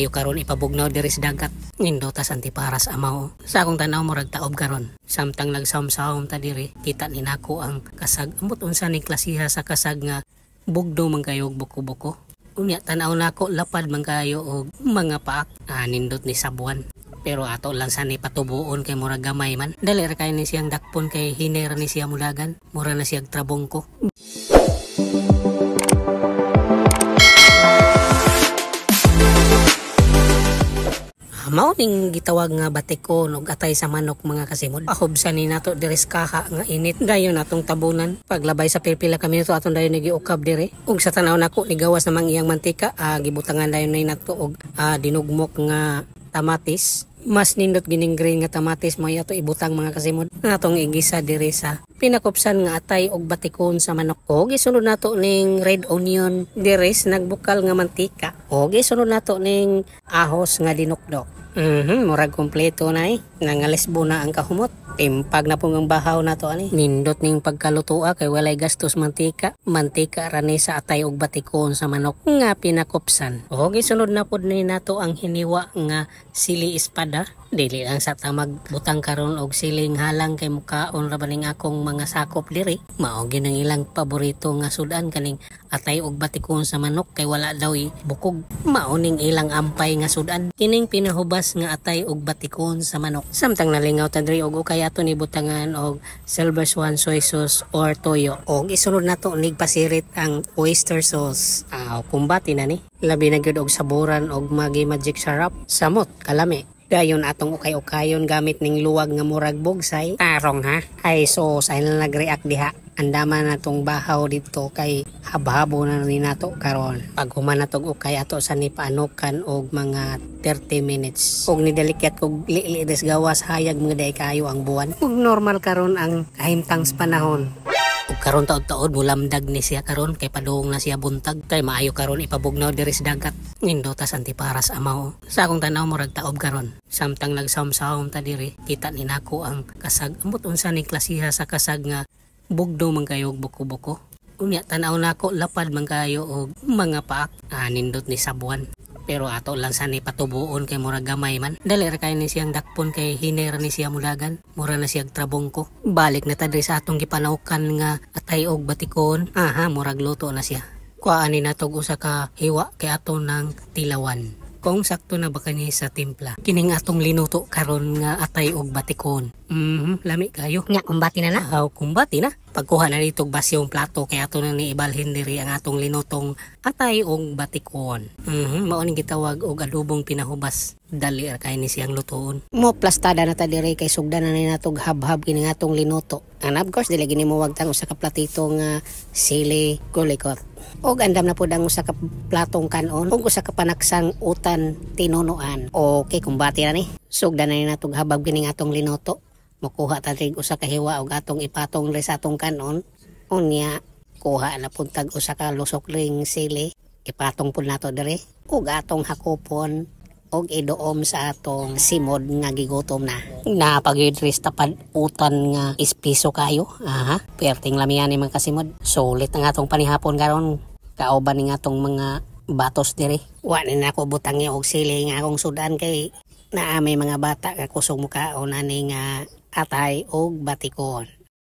maayo karon ipabugnaw diri sa dagat. Nindotas antiparas amaw. Sa akong tanaw murag taob karon. Samtang nagsawm-sawm ta diri, kita ni nako ang kasag. Ambot unsa ning klasiha sa kasag nga bugdo man kayo og buko-buko. Unya tanaw nako lapad man kayo og mga paak. Nindot ni sabuan. Pero ato lang sa ni patubuon kay murag gamay man. Dali ra kay ni siyang dakpon kay hinera ni siya mulagan. Mura na siyang trabongko. Mao ning gitawag nga batikon ug atay sa manok mga kasimod. Ahobsan ni nato diri sa kaha nga init. Dayon natong tabunan. Paglabay sa pipila kami nito aton dayon nagiukab diri. Ug sa tanaw nako ni gawas namang iyang mantika, gibutangan dayon ni nato og dinugmok nga tamatis. Mas nindot gining green nga tamatis mo yato ibutang mga kasimod. Natong igisa diri sa pinakupsan nga atay og batikon sa manok. Og isunod nato ning red onion diri sa nagbukal nga mantika. Og isunod nato ning ahos nga dinukdok. Murag kompleto na nangalesbo na ang kahumot. Timpag na pong ang bahaw na to ani. Nindot ning pagkalutoa kay walay gastos mantika. Mantika rani sa atay og batikon sa manok nga pinakupsan. Og isunod na pod ni nato ang hiniwa nga sili espada. Dili lang sa tamag butang karon og siling halang kay mukaon ra baning akong mga sakop diri. Mao ginang ilang paborito nga sudan kaning atay og batikon sa manok kay wala daw bukog. Mao ning ilang ampay nga sudan. Kining pinahubas nga atay og batikon sa manok. Samtang nalingaw ta diri og ukay ato ni butangan og silver swan soy sauce or toyo. Og isunod nato nig pasirit ang oyster sauce. Kumbati na ni. Labi na gyud og saboran og magi magic syrup. Samot kalami. Dayon atong ukay-ukayon gamit ning luwag nga murag bogsay. Tarong ha. Ay sos ay nag-react diha. Andama na tong bahaw dito kay habhabo na rin nato karon. Pag human natong ukay ato sa nipaanokan og mga 30 minutes. Og nidalikyat kog liili des gawas hayag mga day kayo ang buwan. Ug normal karon ang kahimtang sa panahon. Ug karon taod-taod mulamdag ni siya karon kay padung na siya buntag kay maayo karon ipabugnaw diri sa dagat. Nindotas antiparas amaw. Sa akong tanaw murag taob karon. Samtang nagsawm-sawm ta diri, kita ni nako ang kasag. Ambot unsa ning klasiha sa kasag nga bugdo man kayo og buko-buko. Unya tanaw nako lapad man kayo og mga paak. Nindot ni sabuan. Pero ato lang sa ni patubuon kay murag gamay man. Dali ra kay ni siyang dakpon kay hinera ni siya mulagan. Mura na siyang trabongko. Balik na ta diri sa atong gipanawkan nga atay og batikon. Murag luto na siya. Kuhaan ni natog usa ka hiwa kay ato ng tilawan. Kung sakto na ba kani sa timpla. Kining atong linuto karon nga atay og batikon. Lami kayo. Nya kumbati na na. Kumbati na. Pagkuha na nitong basyong plato kay ato na ni ibalhin diri ang atong linutong atay og batikon. Mao ning gitawag og adobong pinahubas. Dali ra kay ni siyang lutoon. Mo plastada na ta diri kay sugdan na ni natog habhab kini nga atong linuto. And of course dili gini mo wagtang usa ka platito nga sili kulikot. Og andam na pud ang usa ka platong kanon ug usa ka panaksang utan tinunuan. Okay, kumbati na ni. Sugdan na ni natog habab kini nga atong linuto. Makuha ta rig usa ka hiwa og atong ipatong ri sa atong kanon. Unya kuha na pud tag usa ka lusok ring sili. Ipatong pud nato diri ug atong hakupon og idoom sa atong simod nga gigutom na. Napagidris tapad utan nga ispiso kayo. Perting lamian ni mga kasimod. Sulit ang atong panihapon karon. Kauban ni atong mga batos diri. Wa na ako butang og sili nga akong sudan kay naa may mga bata nga kusog mukaon ani nga atay og batikon.